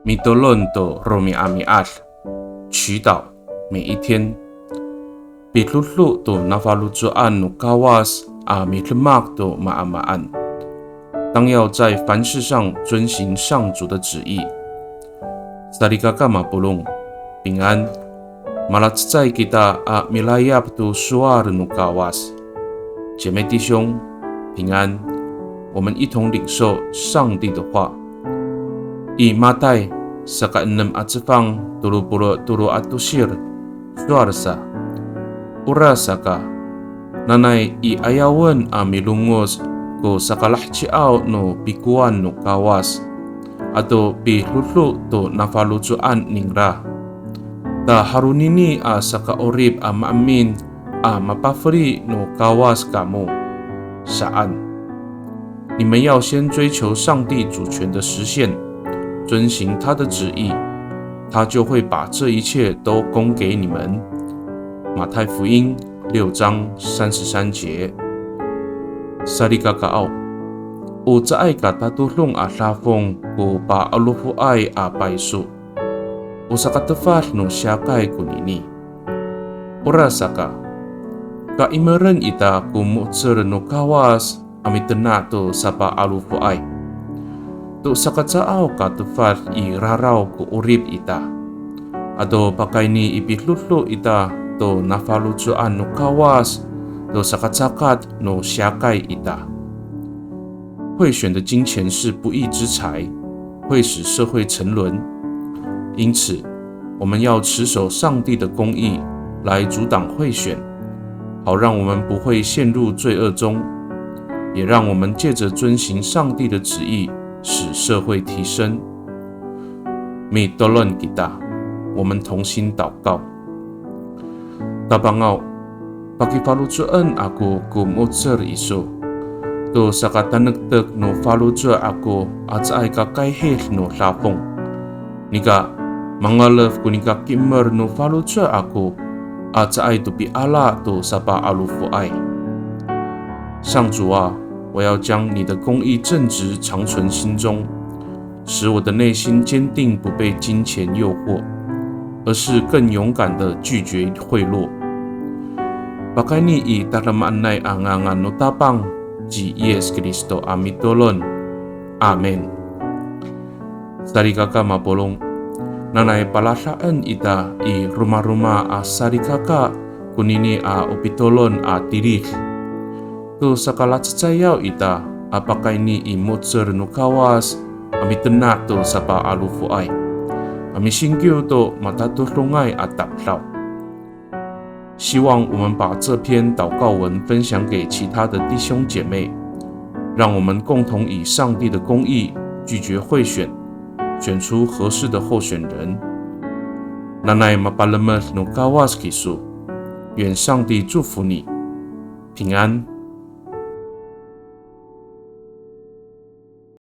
米多伦多罗米阿米阿，祈祷每一天。比鲁鲁多那法鲁佐安努卡瓦斯阿米特马多马阿马安，当要在凡事上遵行上主的旨意。萨利嘎嘎马布隆平安。Malatsai kita a milayap tu suar nu kawas， 姐妹弟兄平安，我们一同领受上帝的话。以马太16 atsifang 20 atusir suarsa ura saka nanay i ayawan a milungos ko sakalahchiaw no pikuan no kawas ato pihlutlu to nafalutuan ningra ta harunini a sakaorib a maamin a mapafri no kawas kamu saan， 你们要先追求上帝主权的实现，遵行他的旨意，他就会把这一切都供给你们。马太福音6章33节。萨利嘎嘎奥，我在爱嘎达都弄阿拉风，我把阿鲁夫爱阿拜数。Usakatafar no siakay kunini. Ora saka, kaimeran ita kumutser no kawas amitenato sa paalupo ay. To sakatsaaw katafar i raraw ko urib ita. Ado pakay ni ipitlutlo ita to nafalutsuan no kawas to sakatsakat no siakay ita. 贿选的金钱是不义之财，会使社会沉沦。因此，我们要持守上帝的公义，来阻挡贿选，好让我们不会陷入罪恶中，也让我们借着遵行上帝的旨意，使社会提升。米多伦吉达，我们同心祷告。Tabangau, pakipalutuan ako kumutser iso, to sakatanagtag no falutua ako at sa ay kakaihil no lapong. Niga,Mangalaf kunika kimmer no falutua ako at sa ay tupi ala to sa paalufu ay。 上主啊，我要将你的公义正直常存心中，使我的内心坚定，不被金钱诱惑，而是更勇敢地拒绝贿赂。Pakai ni i taramanay angangan no tapang ji Yes Kristo amitolon. Amen. Sarikaka mapolong.Nanay palasaan ita i rumah-rumah a sarikaka kunini a opitolon a tirih. To sakalatsayaw ita apakay ni i motser no kawas amitena to sa paalufu ay. Amisingyo to matatulungay at taklaw. 希望我们把这篇祷告文分享给其他的弟兄姐妹，让我们共同以上帝的公义拒绝贿选，选出合适的候选人。Nanay mapalamat no kawas kisu， 愿上帝祝福你，平安。